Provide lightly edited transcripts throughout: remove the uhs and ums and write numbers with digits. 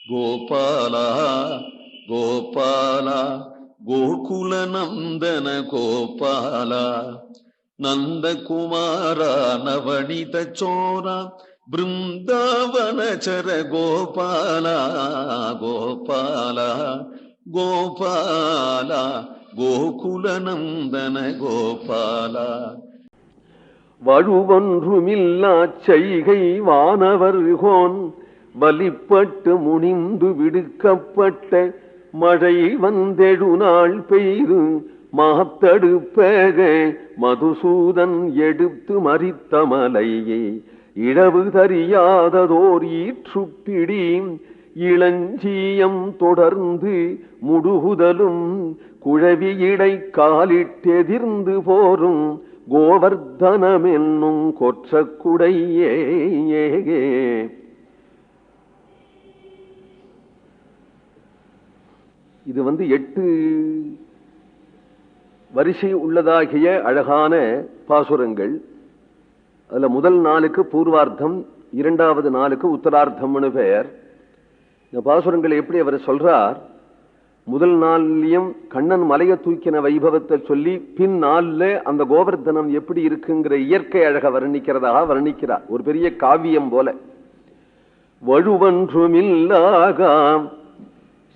கோபால கோபால கோகுல நந்தன கோபால நந்தகுமார நவனித சோர பிருந்தாவனச்சர கோபால கோபால கோபால கோகுல நந்தன கோபால. வழுவொன்றுமில்லா செய்கை வானவர்கோன் வலிப்பட்டு முனிந்து விடுக்கப்பட்ட மழை வந்தெழு நாள் பெய்து மாத்தடுப்பக மதுசூதன் எடுத்து மறித்த மலையே இழவு தறியாததோர் ஈற்றுப்பிடி இளஞ்சீயம் தொடர்ந்து முடுகுதலும் குழவியிடை காலிட்டெதிர்ந்து போரும் கோவர்தனம் என்னும் கொற்றக்குடையே. இது 8 வரிசை உள்ளதாகிய அழகான பாசுரங்கள். அதுல முதல் 4க்கு பூர்வார்த்தம், 2வது 4க்கு உத்தரார்த்தம்னு பெயர். இந்த பாசுரங்கள் எப்படி அவர் சொல்றார், முதல் நாள்லயும் கண்ணன் மலையை தூக்கின வைபவத்தை சொல்லி பின் நாள்ல அந்த கோவர்தனம் எப்படி இருக்குங்கிற இயற்கை அழக வர்ணிக்கிறதாக வர்ணிக்கிறார். ஒரு பெரிய காவியம் போல. வழுவன்றுமில்லாகாம்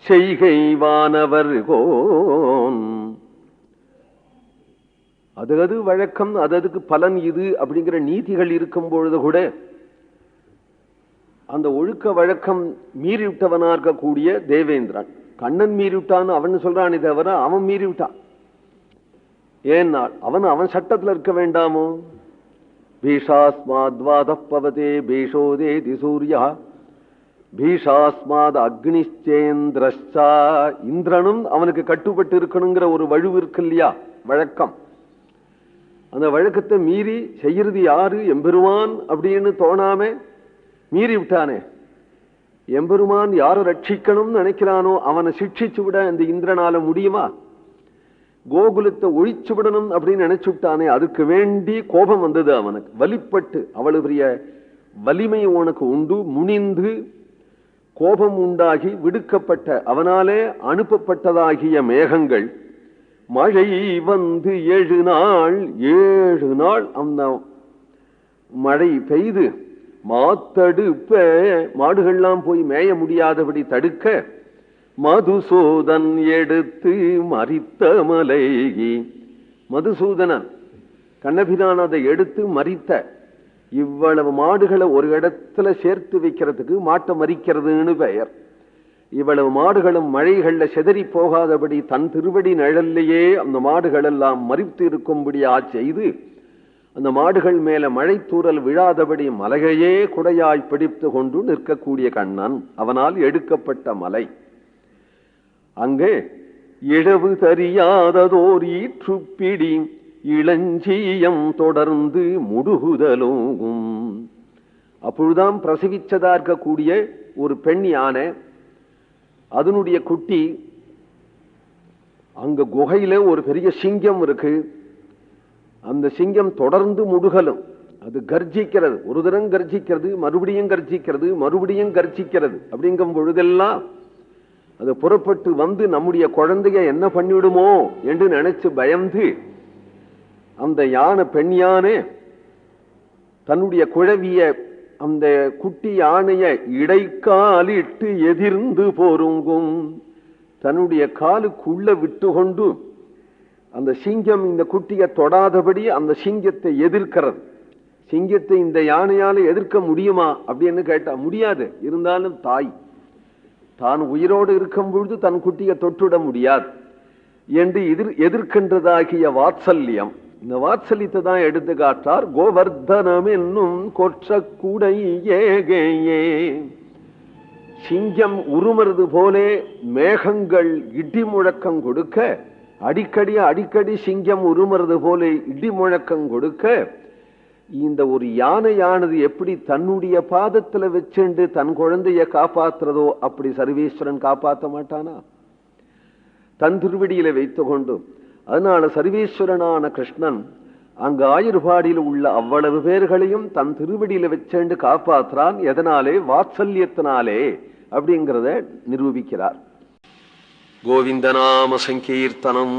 செய்கை வானவர்கோன், அது வழக்கம், அதுக்கு பலன் இது அப்படிங்கிற நீதிகள் இருக்கும் பொழுது கூட அந்த ஒழுக்க வழக்கம் மீறிவிட்டவனா இருக்கக்கூடிய தேவேந்திரன், கண்ணன் மீறிவிட்டான்னு அவன் சொல்றானே தவிர அவன் மீறிவிட்டான். ஏன்னால் அவன் சட்டத்தில் இருக்க வேண்டாமோ? பீஷாஸ்மாத்வாதப்பவதே பீஷோதேதி சூர்யா பீஷாஸ்மாத் அக்னிச்சேந்திரா, இந்திரனும் அவனுக்கு கட்டுப்பட்டு இருக்கணுங்கிற ஒரு வழுவு இருக்கு இல்லையா, வழக்கம். அந்த வழக்கத்தை மீறி செய்யறது யாரு? எம்பெருமான் அப்படின்னு தோணாம மீறி விட்டானே. எம்பெருமான் யாரை ரட்சிக்கணும்னு நினைக்கிறானோ அவனை சிக்ஷிச்சு விட அந்த இந்திரனால முடியுமா? கோகுலத்தை ஒழிச்சு விடணும் அப்படின்னு நினைச்சு விட்டானே, அதுக்கு வேண்டி கோபம் வந்தது அவனுக்கு. வலிப்பட்டு, அவ்வளவு பெரிய வலிமை உனக்கு உண்டு, முனிந்து கோபம் உண்டாகி விடுக்கப்பட்ட அவனாலே அனுப்பப்பட்டதாகிய மேகங்கள் மழை வந்து 7 நாள் அந்த மழை பெய்து மாத்தடுப்ப, மாடுகள்லாம் போய் மேய முடியாதபடி தடுக்க, மதுசூதன் எடுத்து மறித்த மலைகி, மதுசூதனன் கண்ணபிரான் அதை எடுத்து மறித்த. இவ்வளவு மாடுகளை ஒரு இடத்துல சேர்த்து வைக்கிறதுக்கு மாட்டை மறிக்கிறதுன்னு பெயர். இவ்வளவு மாடுகளும் மழைகள்ல செதறி போகாதபடி தன் திருவடி நிழல்லையே அந்த மாடுகள் எல்லாம் மறித்து இருக்கும்படியா செய்து, அந்த மாடுகள் மேல மழை தூறல் விழாதபடி மலையையே குடையாய் பிடித்து கொண்டு நிற்கக்கூடிய கண்ணன், அவனால் எடுக்கப்பட்ட மலை. அங்கே இழவு தறியாததோர் ஈற்றுப்பிடி இளஞ்சீயம் தொடர்ந்து முடுகுதலும். அப்பொழுதுதான் பிரசவிச்சதா இருக்கக்கூடிய ஒரு பெண் யானை, அதனுடைய குட்டி, அங்க குகையில ஒரு பெரிய சிங்கம் இருக்கு. அந்த சிங்கம் தொடர்ந்து முடுகலும், அது கர்ஜிக்கிறது, ஒரு தரம் கர்ஜிக்கிறது, மறுபடியும் கர்ஜிக்கிறது, மறுபடியும் கர்ஜிக்கிறது. அப்படிங்கும் பொழுதெல்லாம் அது புறப்பட்டு வந்து நம்முடைய குழந்தைய என்ன பண்ணிவிடுமோ என்று நினைச்சு பயந்து அந்த யானை, பெண் யானை தன்னுடைய குழவிய அந்த குட்டி யானைய இடைக்காலிட்டு எதிர்ந்து போருங்கும், தன்னுடைய காலுக்குள்ள விட்டு கொண்டு அந்த சிங்கம் இந்த குட்டியை தொடாதபடி அந்த சிங்கத்தை எதிர்க்கிறது. சிங்கத்தை இந்த யானையால எதிர்க்க முடியுமா அப்படின்னு கேட்டா முடியாது. இருந்தாலும் தாய் தான் உயிரோடு இருக்கும் பொழுது தன் குட்டியை தொட்டுவிட முடியாது என்று எதிர்க்கின்றதாகிய வாத்சல்யம். இந்த வாத்சல்யத்தை தான் எடுத்து காட்டார். கோவர்தனம் என்னும் கொற்றக்குடையே, சிங்கம் உருமறது போலே மேகங்கள் இடி முழக்கம் கொடுக்க, அடிக்கடி சிங்கம் உருமறது போல இடி முழக்கம் கொடுக்க, இந்த ஒரு யானையானது எப்படி தன்னுடைய பாதத்துல வச்சுண்டு தன் குழந்தைய காப்பாத்துறதோ அப்படி சர்வேஸ்வரன் காப்பாற்ற மாட்டானா? தன் திருவடியில வைத்து கொண்டு. அதனால சர்வேஸ்வரனான கிருஷ்ணன் அங்கு ஆயுர்பாடியில் உள்ள அவ்வளவு பேர்களையும் தன் திருவடியில வச்சுண்டு காப்பாற்றுறான். எதனாலே? வாத்சல்யத்தினாலே அப்படிங்கிறத நிரூபிக்கிறார். கோவிந்த நாம சங்கீர்த்தனம்.